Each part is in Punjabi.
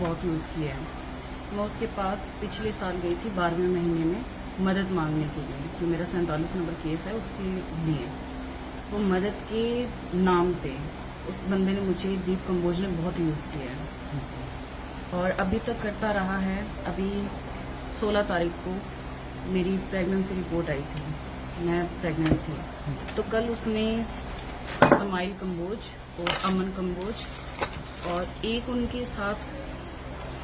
बहुत यूज़ किया है। मैं उसके पास पिछले साल गई थी 12वें महीने में मदद मांगने के लिए, जो मेरा 47 नंबर केस है उसके लिए। वो मदद के नाम पे उस बंदे ने मुझे, दीप कंबोज ने, बहुत यूज़ किया है और अभी तक करता रहा है। अभी 16 तारीख को मेरी प्रेगनेंसी रिपोर्ट आई थी, मैं प्रेग्नेंट थी, तो कल उसने समाइल कंबोज और अमन कंबोज और एक उनके साथ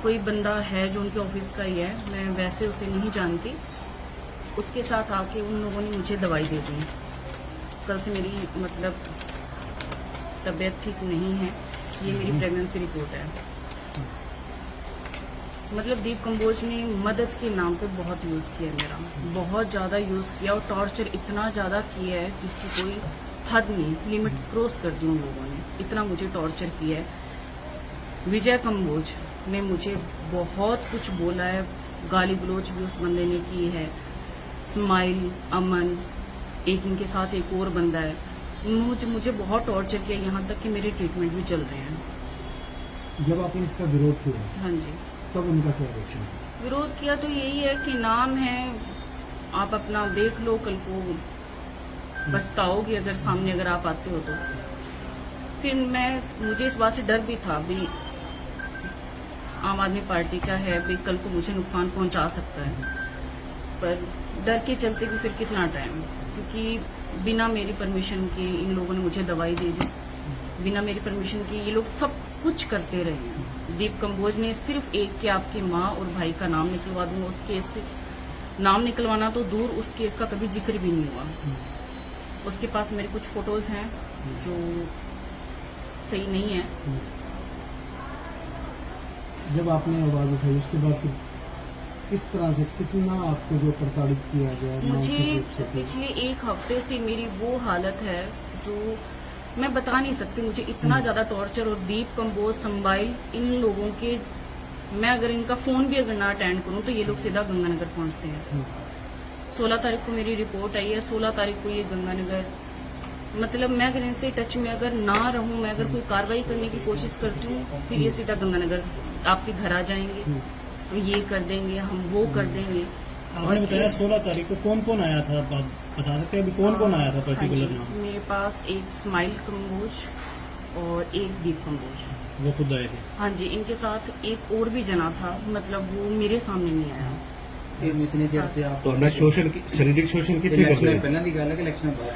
कोई बंदा है जो उनके ऑफिस का ही है, मैं वैसे उसे नहीं जानती, उसके साथ आके उन लोगों ने मुझे दवाई दे दी। कल से मेरी मतलब तबीयत ठीक नहीं है, ये मेरी प्रेगनेंसी रिपोर्ट है। मतलब दीप कंबोज ने मदद के नाम पे बहुत यूज़ किया मेरा, बहुत ज़्यादा यूज़ किया और टॉर्चर इतना ज़्यादा किया है जिसकी कोई हद नहीं, लिमिट क्रॉस कर दी उन लोगों ने, इतना मुझे टॉर्चर किया है। विजय कंबोज ने मुझे बहुत कुछ बोला है, गाली गलोच भी उस बंदे ने की है। स्माइल, अमन, एक इनके साथ एक और बंदा है, मुझे बहुत टॉर्चर किया, यहाँ तक कि मेरे ट्रीटमेंट भी चल रहे हैं। जब आपने इसका विरोध किया, हाँ जी, तब उनका क्या रिएक्शन? विरोध किया तो यही है कि नाम है, आप अपना देख लो, कल को पछताओगे अगर सामने अगर आप आते हो तो। फिर मुझे इस बात से डर भी था, भी आम आदमी पार्टी का है, भी कल को मुझे नुकसान पहुंचा सकता है, पर डर के चलते भी फिर कितना टाइम, क्योंकि बिना मेरी परमिशन के इन लोगों ने मुझे दवाई दे दी, बिना मेरी परमिशन के ये लोग सब कुछ करते रहे हैं। दीप कंबोज ने सिर्फ एक कि आपकी माँ और भाई का नाम निकलवा दूंगा, उस केस से नाम निकलवाना तो दूर, उस केस का कभी जिक्र भी नहीं हुआ। उसके पास मेरे कुछ फोटोज हैं जो सही नहीं है। जब आपने आवाज उठाई उसके बाद फिर किस तरह से, कितना आपको जो प्रताड़ित किया गया? मुझे पिछले एक हफ्ते से मेरी वो हालत है जो मैं बता नहीं सकती, मुझे इतना ज्यादा टॉर्चर। और दीप कंबोज, संबाइल, इन लोगों के, मैं अगर इनका फोन भी अगर ना अटेंड करूं तो ये लोग सीधा गंगानगर पहुंचते हैं। 16 तारीख को मेरी रिपोर्ट आई है, 16 तारीख को ये गंगानगर, मतलब मैं अगर इनसे टच में अगर ना रहूं, मैं अगर कोई कार्रवाई करने की कोशिश करती हूँ, फिर ये सीधा गंगानगर आपके घर आ जाएंगे, हम ये कर देंगे, हम वो कर देंगे। आपने बताया 16 तारीख को कौन कौन आया था, बता सकते हैं अभी कौन कौन आया था पर्टिकुलर नाम? मेरे पास एक स्माइल कंबोज और एक दीप कंबोज, वो खुद आए थे? हाँ जी, इनके साथ एक और भी जना था, मतलब वो मेरे सामने नहीं आया। इतनी देर से आप तो शोषण, शारीरिक शोषण कितनी कर रहे हैं? पहला की गल है कि इलेक्शन बाद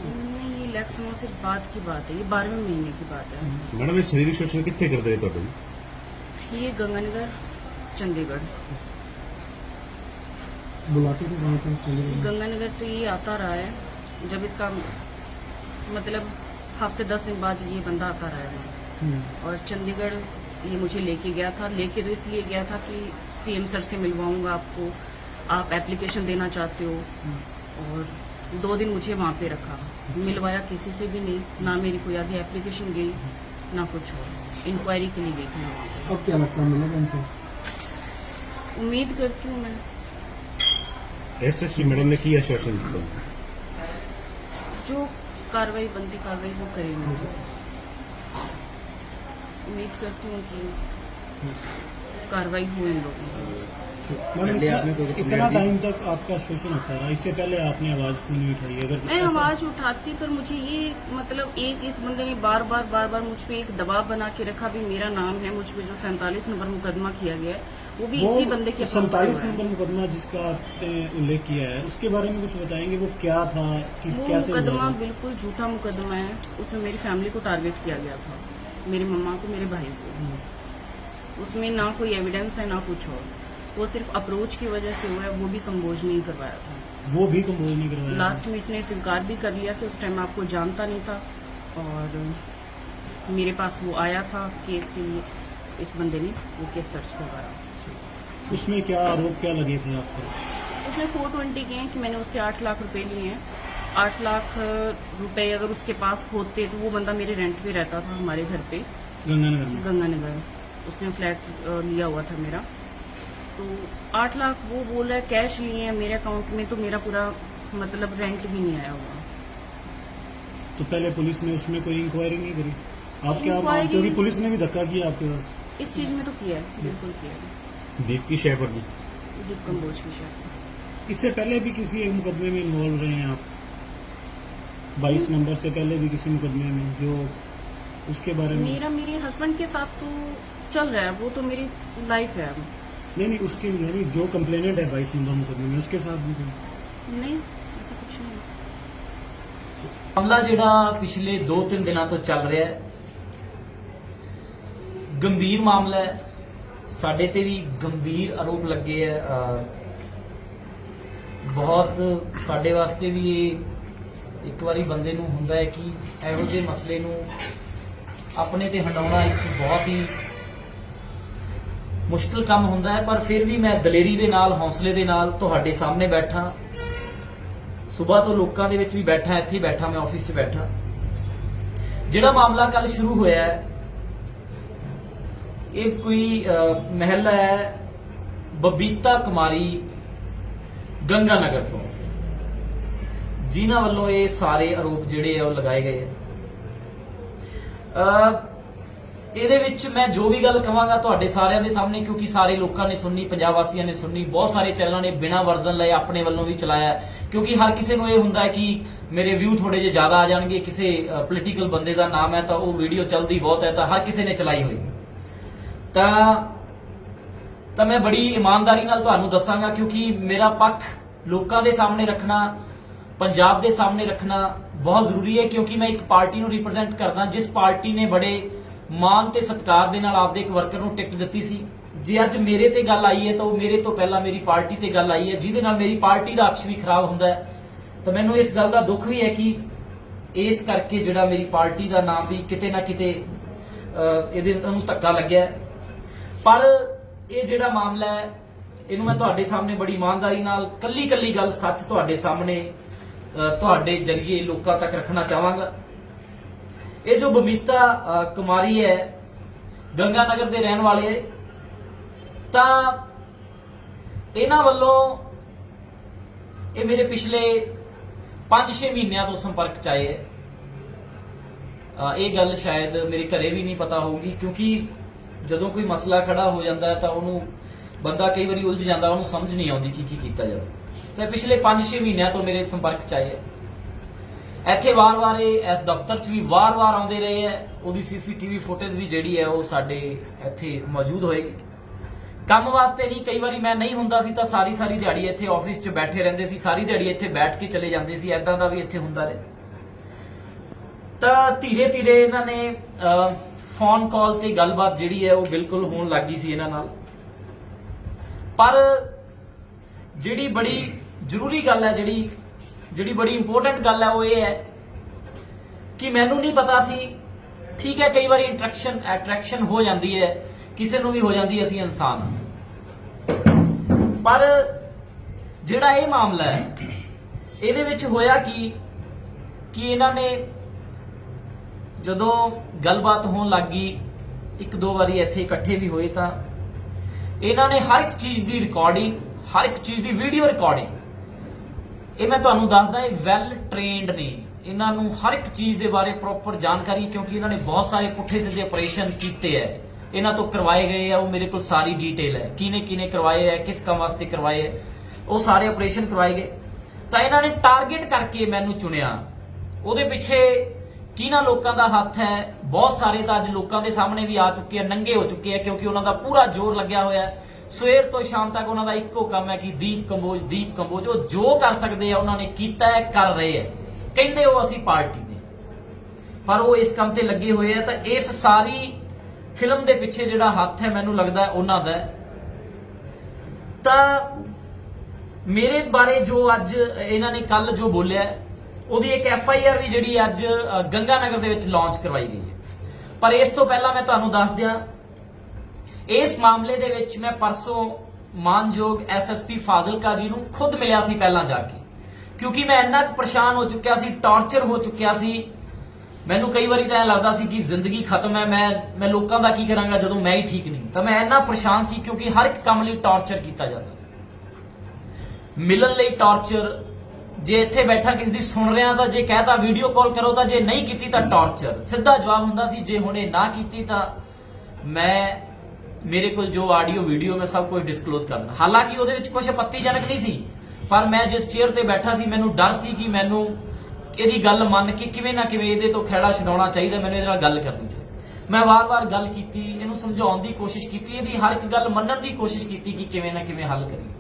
नहीं, ये इलेक्शनों से बाद की बात है, ये 12वें महीने की बात है। मैडम ये शारीरिक शोषण कितने कर रहे थे? ये गंगानगर, चंडीगढ़, बुलाते थे वहाँ पर चले गए? गंगानगर तो ये आता रहा है, जब इसका मतलब हफ्ते 10 दिन बाद ये बंदा आता रहा है। और चंडीगढ़ ये मुझे लेके गया था, लेके तो इसलिए गया था कि सीएम सर से मिलवाऊंगा आपको, आप एप्लीकेशन देना चाहते हो, और 2 दिन मुझे वहाँ पे रखा, मिलवाया किसी से भी नहीं, ना मेरी कोई आगे एप्लीकेशन गई ना कुछ और, इंक्वायरी के लिए गई थी मैं वहाँ पे। अब क्या लगता है मिलेगा इनसे? उम्मीद करती हूँ मैं। एसएसपी मैडम ने किया शोषण किया, जो कार्रवाई बनती कार्रवाई वो करेंगे। उम्मीद करती हूँ कि कार्रवाई हो इन लोगों की। इतना टाइम तक आपका शोषण होता रहा, इससे पहले आपने आवाज क्यों नहीं उठाई? अगर मैं आवाज उठाती, पर मुझे ये मतलब एक इस बंदे ने बार बार मुझ पे एक दबाव बना के रखा, भी मेरा नाम है, मुझ पे जो 47 नंबर मुकदमा किया गया है वो भी इसी बंदे के 47 नंबर मुकदमा जिसका आपने उल्लेख किया है, उसके बारे में कुछ बताएंगे? वो क्या था, वो कैसे मुकदमा बिल्कुल झूठा मुकदमा है। उसमें मेरी फैमिली को टारगेट किया गया था, मेरी मम्मा को, मेरे भाई को। उसमें ना कोई एविडेंस है ना कुछ और, वो सिर्फ अप्रोच की वजह से हुआ है, वो भी कंबोज नहीं करवाया था। वो भी कंबोज नहीं करवाया? लास्ट में इसने स्वीकार भी कर लिया कि उस टाइम आपको जानता नहीं था, और मेरे पास वो आया था केस के लिए, इस बंदे ने वो केस दर्ज करवाया। उसमें क्या आरोप क्या लगे थे आपको? उसने 420 के हैं कि मैंने उससे 8 लाख रुपए लिए हैं। 8 लाख रुपए अगर उसके पास होते तो वो बंदा मेरे रेंट पे रहता था हमारे घर पे गंगानगर में? गंगानगर उसने फ्लैट लिया हुआ था मेरा, तो 8 लाख वो बोल रहा है कैश लिए हैं मेरे अकाउंट में, तो मेरा पूरा मतलब रेंट भी नहीं आया हुआ। तो पहले पुलिस ने उसमें कोई इंक्वायरी नहीं करी? आप क्या मानते हो कि पुलिस ने भी धक्का किया आपके पास? इस चीज में तो किया है, बिल्कुल किया है। दीप की शय पर भी दीप कम्बोज की शायद। इससे पहले भी किसी एक मुकदमे में इन्वॉल्व रहे हैं आप? 22 नंबर से पहले भी किसी मुकदमे में, जो उसके बारे में? मेरे हस्बैंड के साथ तो चल रहा है, वो तो मेरी लाइफ है। नहीं, उसके यानी जो कंप्लेनेंट है 22 नंबर मुकदमे में, उसके साथ भी कोई? नहीं, ऐसा कुछ नहीं। ਮਾਮਲਾ ਜਿਹੜਾ ਪਿਛਲੇ 2-3 ਦਿਨਾਂ ਤੋਂ ਚੱਲ ਰਿਹਾ ਹੈ, ਗੰਭੀਰ ਮਾਮਲਾ ਹੈ। ਸਾਡੇ ਤੇ ਵੀ ਗੰਭੀਰ ਆਰੋਪ ਲੱਗੇ ਹੈ। ਬਹੁਤ ਸਾਡੇ ਵਾਸਤੇ ਵੀ ਇਹ ਇੱਕ ਵਾਰੀ ਬੰਦੇ ਨੂੰ ਹੁੰਦਾ ਹੈ ਕਿ ਇਹੋ ਜਿਹੇ ਮਸਲੇ ਨੂੰ ਆਪਣੇ ਤੇ ਹੰਡਾਉਣਾ ਇੱਕ ਬਹੁਤ ਹੀ ਮੁਸ਼ਕਲ ਕੰਮ ਹੁੰਦਾ ਹੈ, ਪਰ ਫਿਰ ਵੀ ਮੈਂ ਦਲੇਰੀ ਦੇ ਨਾਲ, ਹੌਸਲੇ ਦੇ ਨਾਲ ਤੁਹਾਡੇ ਸਾਹਮਣੇ ਬੈਠਾ। ਸੁਬਾਹ ਤੋਂ ਲੋਕਾਂ ਦੇ ਵਿੱਚ ਵੀ ਬੈਠਾ, ਇੱਥੇ ਬੈਠਾ, ਮੈਂ ਆਫਿਸ 'ਚ ਬੈਠਾ। ਜਿਹੜਾ ਮਾਮਲਾ ਕੱਲ ਸ਼ੁਰੂ ਹੋਇਆ ਹੈ, ਇਹ ਕੋਈ ਮਹਿਲਾ ਹੈ ਬਬੀਤਾ ਕੁਮਾਰੀ ਗੰਗਾ ਨਗਰ ਤੋਂ, ਜਿਨ੍ਹਾਂ ਵੱਲੋਂ ਇਹ ਸਾਰੇ ਆਰੋਪ ਜਿਹੜੇ ਆ ਉਹ ਲਗਾਏ ਗਏ ਆ। ਇਹਦੇ ਵਿੱਚ ਮੈਂ ਜੋ ਵੀ ਗੱਲ ਕਹਾਂਗਾ ਤੁਹਾਡੇ ਸਾਰਿਆਂ ਦੇ ਸਾਹਮਣੇ, ਕਿਉਂਕਿ ਸਾਰੇ ਲੋਕਾਂ ਨੇ ਸੁਣਨੀ, ਪੰਜਾਬ ਵਾਸੀਆਂ ਨੇ ਸੁਣਨੀ, ਬਹੁਤ ਸਾਰੇ ਚੈਨਲਾਂ ਨੇ ਬਿਨਾਂ ਵਰਜ਼ਨ ਲਏ ਆਪਣੇ ਵੱਲੋਂ ਵੀ ਚਲਾਇਆ, ਕਿਉਂਕਿ ਹਰ ਕਿਸੇ ਨੂੰ ਇਹ ਹੁੰਦਾ ਹੈ ਕਿ ਮੇਰੇ ਵਿਊ ਥੋੜੇ ਜਿਹੇ ਜ਼ਿਆਦਾ ਆ ਜਾਣਗੇ, ਕਿਸੇ ਪੋਲੀਟੀਕਲ ਬੰਦੇ ਦਾ ਨਾਮ ਹੈ ਤਾਂ ਉਹ ਵੀਡੀਓ ਚੱਲਦੀ ਬਹੁਤ ਹੈ, ਤਾਂ ਹਰ ਕਿਸੇ ਨੇ ਚਲਾਈ ਹੋਈ। ਤਾਂ ਮੈਂ ਬੜੀ ਇਮਾਨਦਾਰੀ ਨਾਲ ਤੁਹਾਨੂੰ ਦੱਸਾਂਗਾ, ਕਿਉਂਕਿ ਮੇਰਾ ਪੱਖ ਲੋਕਾਂ ਦੇ ਸਾਹਮਣੇ ਰੱਖਣਾ, ਪੰਜਾਬ ਦੇ ਸਾਹਮਣੇ ਰੱਖਣਾ ਬਹੁਤ ਜ਼ਰੂਰੀ ਹੈ, ਕਿਉਂਕਿ ਮੈਂ ਇੱਕ ਪਾਰਟੀ ਨੂੰ ਰਿਪਰੈਜ਼ੈਂਟ ਕਰਦਾ, ਜਿਸ ਪਾਰਟੀ ਨੇ ਬੜੇ ਮਾਣ ਤੇ ਸਤਿਕਾਰ ਦੇ ਨਾਲ ਆਪਦੇ ਇੱਕ ਵਰਕਰ ਨੂੰ ਟਿਕਟ ਦਿੱਤੀ ਸੀ। ਜੇ ਅੱਜ ਮੇਰੇ ਤੇ ਗੱਲ ਆਈ ਹੈ ਤਾਂ ਉਹ ਮੇਰੇ ਤੋਂ ਪਹਿਲਾਂ ਮੇਰੀ ਪਾਰਟੀ ਤੇ ਗੱਲ ਆਈ ਹੈ, ਜਿਹਦੇ ਨਾਲ ਮੇਰੀ ਪਾਰਟੀ ਦਾ ਅਕਸ਼ ਵੀ ਖਰਾਬ ਹੁੰਦਾ ਹੈ। ਤਾਂ ਮੈਨੂੰ ਇਸ ਗੱਲ ਦਾ ਦੁੱਖ ਵੀ ਹੈ ਕਿ ਇਸ ਕਰਕੇ ਜਿਹੜਾ ਮੇਰੀ ਪਾਰਟੀ ਦਾ ਨਾਮ ਵੀ ਕਿਤੇ ਨਾ ਕਿਤੇ ਇਹਦੇ ਨੂੰ ਧੱਕਾ ਲੱਗਿਆ। ਪਰ ਇਹ ਜਿਹੜਾ ਮਾਮਲਾ ਹੈ, ਇਹਨੂੰ ਮੈਂ ਤੁਹਾਡੇ ਸਾਹਮਣੇ ਬੜੀ ਇਮਾਨਦਾਰੀ ਨਾਲ ਕੱਲੀ ਕੱਲੀ ਗੱਲ ਸੱਚ ਤੁਹਾਡੇ ਸਾਹਮਣੇ ਤੁਹਾਡੇ ਜਰੀਏ ਲੋਕਾਂ ਤੱਕ ਰੱਖਣਾ ਚਾਹਾਂਗਾ। ਇਹ ਜੋ ਬਬੀਤਾ ਕੁਮਾਰੀ ਹੈ, ਗੰਗਾ ਨਗਰ ਦੇ ਰਹਿਣ ਵਾਲੇ ਹੈ, ਤਾਂ ਇਹਨਾਂ ਵੱਲੋਂ ਇਹ ਮੇਰੇ ਪਿਛਲੇ 5-6 ਮਹੀਨਿਆਂ ਤੋਂ ਸੰਪਰਕ 'ਚ ਆਏ ਹੈ। ਇਹ ਗੱਲ ਸ਼ਾਇਦ ਮੇਰੇ ਘਰੇ ਵੀ ਨਹੀਂ ਪਤਾ ਹੋਊਗੀ, ਕਿਉਂਕਿ ਜਦੋਂ ਕੋਈ ਮਸਲਾ ਖੜਾ ਹੋ ਜਾਂਦਾ ਹੈ ਤਾਂ ਉਹਨੂੰ ਬੰਦਾ ਕਈ ਵਾਰੀ ਉਲਝ ਜਾਂਦਾ, ਉਹਨੂੰ ਸਮਝ ਨਹੀਂ ਆਉਂਦੀ ਕੀ ਕੀਤਾ ਜਾਵੇ। ਤੇ ਪਿਛਲੇ 5-6 ਮਹੀਨਿਆਂ ਤੋਂ ਮੇਰੇ ਸੰਪਰਕ 'ਚ ਆਏ ਹੈ। ਇੱਥੇ ਵਾਰ-ਵਾਰ ਇਸ ਦਫ਼ਤਰ 'ਚ ਵੀ ਵਾਰ-ਵਾਰ ਆਉਂਦੇ ਰਹੇ ਹੈ। ਉਹਦੀ CCTV ਫੁਟੇਜ ਵੀ ਜਿਹੜੀ ਹੈ ਉਹ ਸਾਡੇ ਇੱਥੇ ਮੌਜੂਦ ਹੋਏਗੀ। ਕੰਮ ਵਾਸਤੇ ਨਹੀਂ, ਕਈ ਵਾਰੀ ਮੈਂ ਨਹੀਂ ਹੁੰਦਾ ਸੀ ਤਾਂ ਸਾਰੀ ਦਿਹਾੜੀ ਇੱਥੇ ਆਫਿਸ 'ਚ ਬੈਠੇ ਰਹਿੰਦੇ ਸੀ, ਸਾਰੀ ਦਿਹਾੜੀ ਇੱਥੇ ਬੈਠ ਕੇ ਚਲੇ ਜਾਂਦੇ ਸੀ, ਐਦਾਂ ਦਾ ਵੀ ਇੱਥੇ ਹੁੰਦਾ ਰਿਹਾ। ਤਾਂ ਧੀਰੇ ਇਹਨਾਂ ਨੇ ਫੋਨ ਕਾਲ ਤੇ ਗੱਲਬਾਤ ਜਿਹੜੀ ਹੈ ਉਹ ਬਿਲਕੁਲ ਹੋਣ ਲੱਗ ਗਈ ਸੀ ਇਹਨਾਂ ਨਾਲ। ਪਰ ਜਿਹੜੀ ਬੜੀ ਜ਼ਰੂਰੀ ਗੱਲ ਹੈ, ਜਿਹੜੀ ਬੜੀ ਇੰਪੋਰਟੈਂਟ ਗੱਲ ਹੈ, ਉਹ ਇਹ ਹੈ ਕਿ ਮੈਨੂੰ ਨਹੀਂ ਪਤਾ ਸੀ। ਠੀਕ ਹੈ, ਕਈ ਵਾਰੀ ਅਟਰੈਕਸ਼ਨ ਹੋ ਜਾਂਦੀ ਹੈ, ਕਿਸੇ ਨੂੰ ਵੀ ਹੋ ਜਾਂਦੀ ਹੈ, ਅਸੀਂ ਇਨਸਾਨ ਹਾਂ। ਪਰ ਜਿਹੜਾ ਇਹ ਮਾਮਲਾ ਹੈ, ਇਹਦੇ ਵਿੱਚ ਹੋਇਆ ਕਿ ਇਹਨਾਂ ਨੇ ਜਦੋਂ ਗੱਲਬਾਤ ਹੋਣ ਲੱਗ ਗਈ, 1-2 ਵਾਰੀ ਇੱਥੇ ਇਕੱਠੇ ਵੀ ਹੋਏ, ਤਾਂ ਇਹਨਾਂ ਨੇ ਹਰ ਇੱਕ ਚੀਜ਼ ਦੀ ਰਿਕਾਰਡਿੰਗ, ਹਰ ਇੱਕ ਚੀਜ਼ ਦੀ ਵੀਡੀਓ ਰਿਕਾਰਡਿੰਗ, ਇਹ ਮੈਂ ਤੁਹਾਨੂੰ ਦੱਸਦਾ, ਇਹ ਵੈਲ ਟ੍ਰੇਨਡ ਨੇ, ਇਹਨਾਂ ਨੂੰ ਹਰ ਇੱਕ ਚੀਜ਼ ਦੇ ਬਾਰੇ ਪ੍ਰੋਪਰ ਜਾਣਕਾਰੀ, ਕਿਉਂਕਿ ਇਹਨਾਂ ਨੇ ਬਹੁਤ ਸਾਰੇ ਪੁੱਠੇ ਸਿੱਧੇ ਆਪਰੇਸ਼ਨ ਕੀਤੇ ਹੈ, ਇਹਨਾਂ ਤੋਂ ਕਰਵਾਏ ਗਏ ਆ, ਉਹ ਮੇਰੇ ਕੋਲ ਸਾਰੀ ਡਿਟੇਲ ਹੈ, ਕਿਹਨੇ ਕਰਵਾਏ ਹੈ, ਕਿਸ ਕੰਮ ਵਾਸਤੇ ਕਰਵਾਏ ਹੈ, ਉਹ ਸਾਰੇ ਆਪਰੇਸ਼ਨ ਕਰਵਾਏ ਗਏ। ਤਾਂ ਇਹਨਾਂ ਨੇ ਟਾਰਗੇਟ ਕਰਕੇ ਮੈਨੂੰ ਚੁਣਿਆ। ਉਹਦੇ ਪਿੱਛੇ ਕਿਹਨਾਂ ਲੋਕਾਂ ਦਾ ਹੱਥ ਹੈ, ਬਹੁਤ ਸਾਰੇ ਤਾਂ ਅੱਜ ਲੋਕਾਂ ਦੇ ਸਾਹਮਣੇ ਵੀ ਆ ਚੁੱਕੇ ਆ, ਨੰਗੇ ਹੋ ਚੁੱਕੇ ਆ, ਕਿਉਂਕਿ ਉਹਨਾਂ ਦਾ ਪੂਰਾ ਜ਼ੋਰ ਲੱਗਿਆ ਹੋਇਆ ਹੈ। ਸਵੇਰ ਤੋਂ ਸ਼ਾਮ ਤੱਕ ਉਹਨਾਂ ਦਾ ਇੱਕੋ ਕੰਮ ਹੈ ਕਿ ਦੀਪ ਕੰਬੋਜ ਉਹ ਜੋ ਕਰ ਸਕਦੇ ਆ ਉਹਨਾਂ ਨੇ ਕੀਤਾ ਹੈ, ਕਰ ਰਹੇ ਹੈ, ਕਹਿੰਦੇ ਉਹ ਅਸੀਂ ਪਾਰਟੀ ਦੇ, ਪਰ ਉਹ ਇਸ ਕੰਮ ਤੇ ਲੱਗੇ ਹੋਏ ਆ। ਤਾਂ ਇਸ ਸਾਰੀ ਫਿਲਮ ਦੇ ਪਿੱਛੇ ਜਿਹੜਾ ਹੱਥ ਹੈ, ਮੈਨੂੰ ਲੱਗਦਾ ਉਹਨਾਂ ਦਾ ਹੈ। ਤਾਂ ਮੇਰੇ ਬਾਰੇ ਜੋ ਅੱਜ ਇਹਨਾਂ ਨੇ ਕੱਲ ਜੋ ਬੋਲਿਆ, ਉਹਦੀ ਇੱਕ FIR ਵੀ ਜਿਹੜੀ ਅੱਜ ਗੰਗਾ ਨਗਰ ਦੇ ਵਿੱਚ ਲਾਂਚ ਕਰਵਾਈ ਗਈ ਹੈ। ਪਰ ਇਸ ਤੋਂ ਪਹਿਲਾਂ ਮੈਂ ਤੁਹਾਨੂੰ ਦੱਸ ਦਿਆਂ, ਇਸ ਮਾਮਲੇ ਦੇ ਵਿੱਚ ਮੈਂ ਪਰਸੋਂ ਮਾਨਯੋਗ SSP ਫਾਜ਼ਿਲਕਾ ਜੀ ਨੂੰ ਖੁਦ ਮਿਲਿਆ ਸੀ ਪਹਿਲਾਂ ਜਾ ਕੇ, ਕਿਉਂਕਿ ਮੈਂ ਇੰਨਾ ਕੁ ਪਰੇਸ਼ਾਨ ਹੋ ਚੁੱਕਿਆ ਸੀ, ਟੌਰਚਰ ਹੋ ਚੁੱਕਿਆ ਸੀ। ਮੈਨੂੰ ਕਈ ਵਾਰੀ ਤਾਂ ਐਂ ਲੱਗਦਾ ਸੀ ਕਿ ਜ਼ਿੰਦਗੀ ਖਤਮ ਹੈ, ਮੈਂ ਲੋਕਾਂ ਦਾ ਕੀ ਕਰਾਂਗਾ ਜਦੋਂ ਮੈਂ ਹੀ ਠੀਕ ਨਹੀਂ। ਤਾਂ ਮੈਂ ਇੰਨਾ ਪਰੇਸ਼ਾਨ ਸੀ, ਕਿਉਂਕਿ ਹਰ ਇੱਕ ਕੰਮ ਲਈ ਟੌਰਚਰ ਕੀਤਾ ਜਾਂਦਾ ਸੀ, ਮਿਲਣ ਲਈ ਟੌਰਚਰ। ਜੇ ਇੱਥੇ ਬੈਠਾ ਕਿਸੇ ਦੀ ਸੁਣ ਰਿਹਾ ਤਾਂ ਜੇ ਕਹਿਤਾ ਵੀਡੀਓ ਕਾਲ ਕਰੋ, ਤਾਂ ਜੇ ਨਹੀਂ ਕੀਤੀ ਤਾਂ ਟੌਰਚਰ। ਸਿੱਧਾ ਜਵਾਬ ਹੁੰਦਾ ਸੀ, ਜੇ ਹੁਣੇ ਨਾ ਕੀਤੀ ਤਾਂ ਮੈਂ ਮੇਰੇ ਕੋਲ ਜੋ ਆਡੀਓ ਵੀਡੀਓ ਮੈਂ ਸਭ ਕੁਝ ਡਿਸਕਲੋਜ਼ ਕਰਨਾ। ਹਾਲਾਂਕਿ ਉਹਦੇ ਵਿੱਚ ਕੁਝ ਆਪੱਤੀਜਨਕ ਨਹੀਂ ਸੀ, ਪਰ ਮੈਂ ਜਿਸ ਚੇਅਰ ਤੇ ਬੈਠਾ ਸੀ ਮੈਨੂੰ ਡਰ ਸੀ ਕਿ ਮੈਨੂੰ ਇਹਦੀ ਗੱਲ ਮੰਨ ਕੇ ਕਿਵੇਂ ਨਾ ਕਿਵੇਂ ਇਹਦੇ ਤੋਂ ਖਹਿੜਾ ਛਡਾਉਣਾ ਚਾਹੀਦਾ, ਮੈਨੂੰ ਇਹਦੇ ਨਾਲ ਗੱਲ ਕਰਨੀ ਚਾਹੀਦੀ। ਮੈਂ ਵਾਰ-ਵਾਰ ਗੱਲ ਕੀਤੀ, ਇਹਨੂੰ ਸਮਝਾਉਣ ਦੀ ਕੋਸ਼ਿਸ਼ ਕੀਤੀ, ਇਹਦੀ ਹਰ ਇੱਕ ਗੱਲ ਮੰਨਣ ਦੀ ਕੋਸ਼ਿਸ਼ ਕੀਤੀ ਕਿ ਕਿਵੇਂ ਨਾ ਕਿਵੇਂ ਹੱਲ ਕਰੀਏ।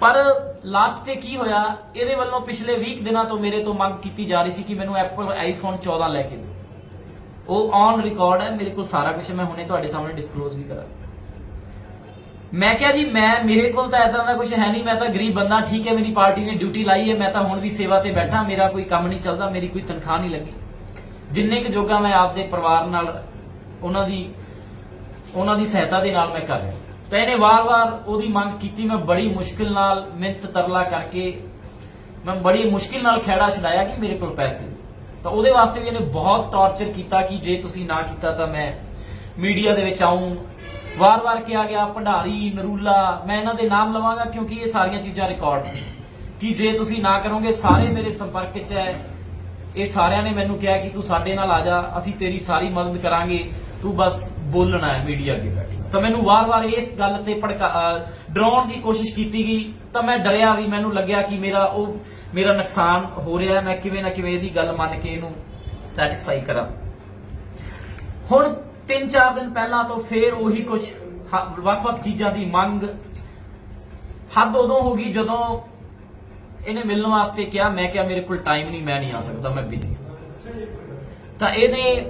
ਪਰ ਲਾਸਟ ਤੇ ਕੀ ਹੋਇਆ, ਇਹਦੇ ਵੱਲੋਂ ਪਿਛਲੇ 20 ਦਿਨਾਂ ਤੋਂ ਮੇਰੇ ਤੋਂ ਮੰਗ ਕੀਤੀ ਜਾ ਰਹੀ ਸੀ ਕਿ ਮੈਨੂੰ ਐਪਲ ਆਈਫੋਨ 14 ਲੈ ਕੇ ਦਿਓ। ਉਹ ਔਨ ਰਿਕਾਰਡ ਹੈ ਮੇਰੇ ਕੋਲ ਸਾਰਾ ਕੁਝ, ਮੈਂ ਹੁਣੇ ਤੁਹਾਡੇ ਸਾਹਮਣੇ ਡਿਸਕਲੋਜ਼ ਵੀ ਕਰਾਂ। ਮੈਂ ਕਿਹਾ ਜੀ ਮੇਰੇ ਕੋਲ ਤਾਂ ਇਦਾਂ ਦਾ ਕੁਝ ਹੈ ਨਹੀਂ, ਮੈਂ ਤਾਂ ਗਰੀਬ ਬੰਦਾ, ਠੀਕ ਹੈ ਮੇਰੀ ਪਾਰਟੀ ਨੇ ਡਿਊਟੀ ਲਾਈ ਹੈ, ਮੈਂ ਤਾਂ ਹੁਣ ਵੀ ਸੇਵਾ ਤੇ ਬੈਠਾ, ਮੇਰਾ ਕੋਈ ਕੰਮ ਨਹੀਂ ਚੱਲਦਾ, ਮੇਰੀ ਕੋਈ ਤਨਖਾਹ ਨਹੀਂ ਲੱਗੀ। ਜਿੰਨੇ ਕੁ ਜੋਗਾ ਮੈਂ ਆਪਦੇ ਪਰਿਵਾਰ ਨਾਲ ਉਹਨਾਂ ਦੀ ਸਹਾਇਤਾ ਦੇ ਨਾਲ ਮੈਂ ਕਰ ਰਿਹਾ। ਤਾਂ ਇਹਨੇ ਵਾਰ-ਵਾਰ ਉਹਦੀ ਮੰਗ ਕੀਤੀ, ਮੈਂ ਬੜੀ ਮੁਸ਼ਕਿਲ ਨਾਲ ਮਿਹਨਤ ਤਰਲਾ ਕਰਕੇ ਮੈਂ ਬੜੀ ਮੁਸ਼ਕਿਲ ਨਾਲ ਖਹਿੜਾ ਛਡਾਇਆ ਕਿ ਮੇਰੇ ਕੋਲ ਪੈਸੇ। ਤਾਂ ਉਹਦੇ ਵਾਸਤੇ ਵੀ ਇਹਨੇ ਬਹੁਤ ਟੌਰਚਰ ਕੀਤਾ ਕਿ ਜੇ ਤੁਸੀਂ ਨਾ ਕੀਤਾ ਤਾਂ ਮੈਂ ਮੀਡੀਆ ਦੇ ਵਿੱਚ ਆਉਂ। ਵਾਰ-ਵਾਰ ਕਿਹਾ ਗਿਆ ਭੰਡਾਰੀ, ਨਰੂਲਾ, ਮੈਂ ਇਹਨਾਂ ਦੇ ਨਾਮ ਲਵਾਂਗਾ ਕਿਉਂਕਿ ਇਹ ਸਾਰੀਆਂ ਚੀਜ਼ਾਂ ਰਿਕਾਰਡ ਨੇ ਕਿ ਜੇ ਤੁਸੀਂ ਨਾ ਕਰੋਗੇ, ਸਾਰੇ ਮੇਰੇ ਸੰਪਰਕ 'ਚ ਹੈ, ਇਹ ਸਾਰਿਆਂ ਨੇ ਮੈਨੂੰ ਕਿਹਾ ਕਿ ਤੂੰ ਸਾਡੇ ਨਾਲ ਆ ਜਾ, ਅਸੀਂ ਤੇਰੀ ਸਾਰੀ ਮਦਦ ਕਰਾਂਗੇ, ਤੂੰ ਬਸ ਬੋਲਣਾ ਹੈ ਮੀਡੀਆ ਅੱਗੇ ਬੈਠ। ਤਾਂ ਮੈਨੂੰ ਵਾਰ-ਵਾਰ ਇਸ ਗੱਲ ਤੇ ਡਰਾਉਣ ਦੀ ਕੋਸ਼ਿਸ਼ ਕੀਤੀ ਗਈ। ਤਾਂ ਮੈਂ ਡਰਿਆ ਵੀ, ਮੈਨੂੰ ਲੱਗਿਆ ਕਿ ਮੇਰਾ ਨੁਕਸਾਨ ਹੋ ਰਿਹਾ, ਮੈਂ ਕਿਵੇਂ ਨਾ ਕਿਵੇਂ ਇਹਦੀ ਗੱਲ ਮੰਨ ਕੇ ਇਹਨੂੰ ਸੈਟੀਸਫਾਈ ਕਰਾਂ। ਹੁਣ 3-4 ਦਿਨ ਪਹਿਲਾਂ ਤੋਂ ਫੇਰ ਉਹੀ ਕੁਝ ਵੱਖ-ਵੱਖ ਚੀਜ਼ਾਂ ਦੀ ਮੰਗ। ਹੱਦ ਉਦੋਂ ਹੋ ਗਈ ਜਦੋਂ ਇਹਨੇ ਮਿਲਣ ਵਾਸਤੇ ਕਿਹਾ, ਮੈਂ ਕਿਹਾ ਮੇਰੇ ਕੋਲ ਟਾਈਮ ਨਹੀਂ, ਮੈਂ ਨਹੀਂ ਆ ਸਕਦਾ, ਮੈਂ ਬਿਜ਼ੀ। ਤਾਂ ਇਹਨੇ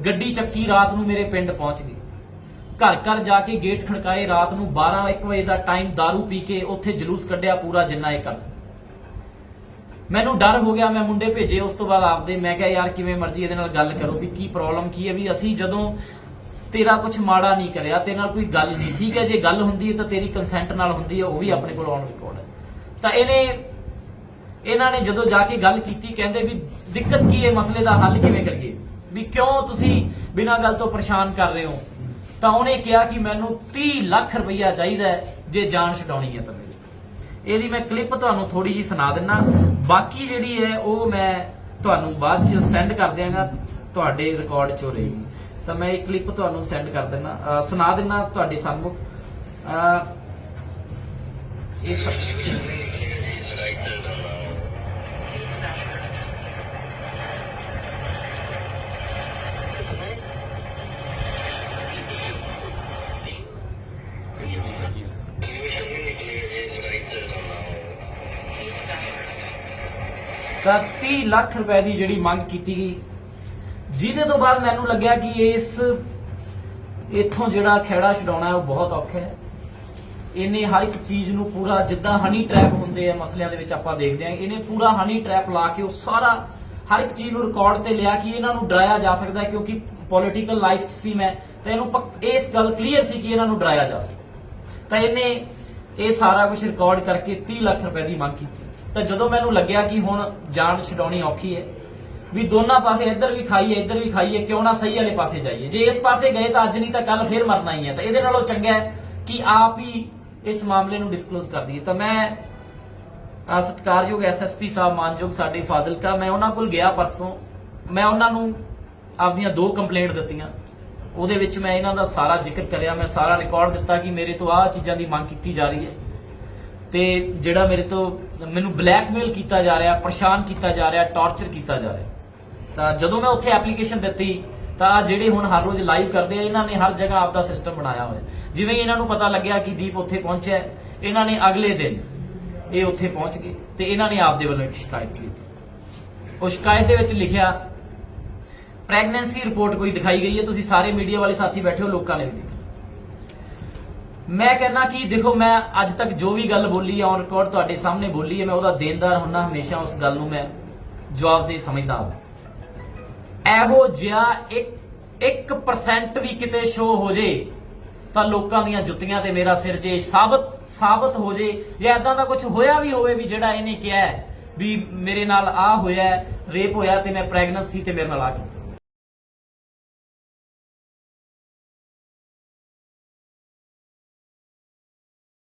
ਗੱਡੀ ਚੱਕੀ, ਰਾਤ ਨੂੰ ਮੇਰੇ ਪਿੰਡ ਪਹੁੰਚ ਗਈ, ਘਰ ਜਾ ਕੇ ਗੇਟ ਖੜਕਾਏ, ਰਾਤ ਨੂੰ 12-1 ਵਜੇ ਦਾ ਟਾਈਮ, दारू ਪੀ ਕੇ ਉੱਥੇ ਜਲੂਸ ਕੱਢਿਆ ਪੂਰਾ ਜਿੰਨਾ ਇਹ ਕਰ ਸਕਦਾ। ਮੈਨੂੰ ਡਰ ਹੋ ਗਿਆ, ਮੈਂ ਮੁੰਡੇ ਭੇਜੇ ਉਸ ਤੋਂ ਬਾਅਦ ਆਪਦੇ, ਮੈਂ ਕਿਹਾ ਯਾਰ ਕਿਵੇਂ ਮਰਜ਼ੀ ਇਹਦੇ ਨਾਲ ਗੱਲ ਕਰੋ ਵੀ ਕੀ ਪ੍ਰੋਬਲਮ ਕੀ ਹੈ, ਵੀ ਅਸੀਂ ਜਦੋਂ ਤੇਰਾ ਕੁਝ ਮਾੜਾ ਨਹੀਂ ਕਰਿਆ, ਤੇਰੇ ਨਾਲ ਕੋਈ ਗੱਲ ਨਹੀਂ, ਠੀਕ ਹੈ, ਜੇ ਗੱਲ ਹੁੰਦੀ ਹੈ ਤਾਂ ਤੇਰੀ ਕੰਸੈਂਟ ਨਾਲ ਹੁੰਦੀ ਹੈ, ਉਹ ਵੀ ਆਪਣੇ ਕੋਲ ਔਨ ਰਿਕਾਰਡ ਹੈ। ਤਾਂ ਇਹਨਾਂ ਨੇ ਜਦੋਂ ਜਾ ਕੇ ਗੱਲ ਕੀਤੀ, ਕਹਿੰਦੇ ਵੀ ਦਿੱਕਤ ਕੀ ਹੈ, ਮਸਲੇ ਦਾ ਹੱਲ ਕਿਵੇਂ ਕਰੀਏ, ਵੀ ਕਿਉਂ ਤੁਸੀਂ ਬਿਨਾਂ ਗੱਲ ਤੋਂ ਪਰੇਸ਼ਾਨ ਕਰ ਰਹੇ ਹੋ। ਤਾਂ ਉਹਨੇ ਕਿਹਾ ਕਿ ਮੈਨੂੰ 30 ਲੱਖ ਰੁਪਈਆ ਚਾਹੀਦਾ ਹੈ ਜੇ ਜਾਨ ਛਡਾਉਣੀ ਹੈ ਤਾਂ ਮੇਰੀ। ਇਹਦੀ ਮੈਂ ਕਲਿੱਪ ਤੁਹਾਨੂੰ ਥੋੜੀ ਜੀ ਸੁਣਾ ਦਿੰਨਾ, ਬਾਕੀ ਜਿਹੜੀ ਹੈ ਉਹ ਮੈਂ ਤੁਹਾਨੂੰ ਬਾਅਦ ਚ ਸੈਂਡ ਕਰ ਦਿਆਂਗਾ, ਤੁਹਾਡੇ ਰਿਕਾਰਡ ਚ ਰਹੇਗੀ। ਤਾਂ ਮੈਂ ਇਹ ਕਲਿੱਪ ਤੁਹਾਨੂੰ ਸੈਂਡ ਕਰ ਦਿੰਨਾ, ਸੁਣਾ ਦਿੰਨਾ ਤੁਹਾਡੇ ਸਾਹਮਣੇ। ਇਹ ਤਾਂ 30 ਲੱਖ ਰੁਪਏ ਦੀ ਜਿਹੜੀ ਮੰਗ ਕੀਤੀ ਗਈ, ਜਿਹਦੇ ਤੋਂ ਬਾਅਦ ਮੈਨੂੰ ਲੱਗਿਆ ਕਿ ਇੱਥੋਂ ਜਿਹੜਾ ਖਹਿੜਾ ਛਡਾਉਣਾ ਹੈ ਉਹ ਬਹੁਤ ਔਖਾ ਹੈ। ਇਹਨੇ ਹਰ ਇੱਕ ਚੀਜ਼ ਨੂੰ ਪੂਰਾ, ਜਿੱਦਾਂ ਹਨੀ ਟ੍ਰੈਪ ਹੁੰਦੇ ਆ ਮਸਲਿਆਂ ਦੇ ਵਿੱਚ ਆਪਾਂ ਦੇਖਦੇ ਹਾਂ, ਇਹਨੇ ਪੂਰਾ ਹਨੀ ਟ੍ਰੈਪ ਲਾ ਕੇ ਉਹ ਸਾਰਾ ਹਰ ਇੱਕ ਚੀਜ਼ ਨੂੰ ਰਿਕਾਰਡ ਤੇ ਲਿਆ ਕਿ ਇਹਨਾਂ ਨੂੰ ਡਰਾਇਆ ਜਾ ਸਕਦਾ ਹੈ, ਕਿਉਂਕਿ ਪੋਲੀਟੀਕਲ ਲਾਈਫ 'ਚ ਸੀ ਮੈਂ, ਤਾਂ ਇਹਨੂੰ ਇਸ ਗੱਲ ਕਲੀਅਰ ਸੀ ਕਿ ਇਹਨਾਂ ਨੂੰ ਡਰਾਇਆ ਜਾ ਸਕਦਾ। ਤਾਂ ਇਹਨੇ ਇਹ ਸਾਰਾ ਕੁਝ ਰਿਕਾਰਡ ਕਰਕੇ 30 ਲੱਖ ਰੁਪਏ ਦੀ ਮੰਗ ਕੀਤੀ। ਤਾਂ ਜਦੋਂ ਮੈਨੂੰ ਲੱਗਿਆ ਕਿ ਹੁਣ ਜਾਨ ਛਡਾਉਣੀ ਔਖੀ ਹੈ, ਵੀ ਦੋਨਾਂ ਪਾਸੇ ਇੱਧਰ ਵੀ ਖਾਈਏ, ਕਿਉਂ ਨਾ ਸਹੀ ਵਾਲੇ ਪਾਸੇ ਜਾਈਏ, ਜੇ ਇਸ ਪਾਸੇ ਗਏ ਤਾਂ ਅੱਜ ਨਹੀਂ ਤਾਂ ਕੱਲ ਫੇਰ ਮਰਨਾ ਹੀ ਹੈ, ਤਾਂ ਇਹਦੇ ਨਾਲੋਂ ਚੰਗਾ ਹੈ ਕਿ ਆਪ ਹੀ ਇਸ ਮਾਮਲੇ ਨੂੰ ਡਿਸਕਲੋਜ਼ ਕਰ ਦਈਏ। ਤਾਂ ਮੈਂ ਸਤਿਕਾਰਯੋਗ SSP ਸਾਹਿਬ ਮਾਨਯੋਗ ਸਾਡੇ ਫਾਜ਼ਿਲਕਾ, ਮੈਂ ਉਹਨਾਂ ਕੋਲ ਗਿਆ ਪਰਸੋਂ, ਮੈਂ ਉਹਨਾਂ ਨੂੰ ਆਪਦੀਆਂ 2 ਕੰਪਲੇਂਟ ਦਿੱਤੀਆਂ, ਉਹਦੇ ਵਿੱਚ ਮੈਂ ਇਹਨਾਂ ਦਾ ਸਾਰਾ ਜ਼ਿਕਰ ਕਰਿਆ, ਮੈਂ ਸਾਰਾ ਰਿਕਾਰਡ ਦਿੱਤਾ ਕਿ ਮੇਰੇ ਤੋਂ ਆਹ ਚੀਜ਼ਾਂ ਦੀ ਮੰਗ ਕੀਤੀ ਜਾ ਰਹੀ ਹੈ ਤੇ ਜਿਹੜਾ ਮੈਨੂੰ ਬਲੈਕਮੇਲ ਕੀਤਾ ਜਾ ਰਿਹਾ, ਪਰੇਸ਼ਾਨ ਕੀਤਾ ਜਾ ਰਿਹਾ, ਟੌਰਚਰ ਕੀਤਾ ਜਾ ਰਿਹਾ। ਤਾਂ ਜਦੋਂ ਮੈਂ ਉੱਥੇ ਐਪਲੀਕੇਸ਼ਨ ਦਿੱਤੀ ਤਾਂ ਜਿਹੜੇ ਹੁਣ ਹਰ ਰੋਜ਼ ਲਾਈਵ ਕਰਦੇ ਆ, ਇਹਨਾਂ ਨੇ ਹਰ ਜਗ੍ਹਾ ਆਪਦਾ ਸਿਸਟਮ ਬਣਾਇਆ ਹੋਇਆ। ਜਿਵੇਂ ਇਹਨਾਂ ਨੂੰ ਪਤਾ ਲੱਗਿਆ ਕਿ ਦੀਪ ਉੱਥੇ ਪਹੁੰਚਿਆ, ਇਹਨਾਂ ਨੇ ਅਗਲੇ ਦਿਨ ਇਹ ਉੱਥੇ ਪਹੁੰਚ ਗਏ ਤੇ ਇਹਨਾਂ ਨੇ ਆਪਦੇ ਵੱਲੋਂ ਇੱਕ ਸ਼ਿਕਾਇਤ ਕੀਤੀ। ਉਹ ਸ਼ਿਕਾਇਤ ਦੇ ਵਿੱਚ ਲਿਖਿਆ ਪ੍ਰੈਗਨੈਂਸੀ ਰਿਪੋਰਟ ਕੋਈ ਦਿਖਾਈ ਗਈ ਹੈ, ਤੁਸੀਂ ਸਾਰੇ ਮੀਡੀਆ ਵਾਲੇ ਸਾਥੀ ਬੈਠੇ ਹੋ, ਲੋਕਾਂ ਨੇ ਵੀ ਦੇਖਿਆ। ਮੈਂ ਕਹਿੰਦਾ ਕਿ ਦੇਖੋ, ਮੈਂ ਅੱਜ ਤੱਕ ਜੋ ਵੀ ਗੱਲ ਬੋਲੀ ਹੈ ਔਨ ਰਿਕਾਰਡ ਤੁਹਾਡੇ ਸਾਹਮਣੇ ਬੋਲੀ ਹੈ, ਮੈਂ ਉਹਦਾ ਦੇਣਦਾਰ ਹੁੰਨਾ, ਹਮੇਸ਼ਾ ਉਸ ਗੱਲ ਨੂੰ ਮੈਂ ਜਵਾਬਦੇਹ ਸਮਝਦਾ ਹਾਂ। ਇਹੋ ਜਿਹਾ 1% ਵੀ ਕਿਤੇ ਸ਼ੋ ਹੋ ਜੇ ਤਾਂ ਲੋਕਾਂ ਦੀਆਂ ਜੁੱਤੀਆਂ ਤੇ ਮੇਰਾ ਸਿਰ ਜੇ ਸਾਬਤ ਹੋ ਜੇ, ਜਾਂ ਇਦਾਂ ਦਾ ਕੁਝ ਹੋਇਆ ਵੀ ਹੋਵੇ ਵੀ ਜਿਹੜਾ ਇਹਨੇ ਕਿਹਾ ਵੀ ਮੇਰੇ ਨਾਲ ਆ ਹੋਇਆ, ਰੇਪ ਹੋਇਆ ਤੇ ਮੈਂ ਪ੍ਰੈਗਨੈਂਟ ਸੀ ਤੇ ਮੇਰੇ ਨਾਲ ਆ ਕੇ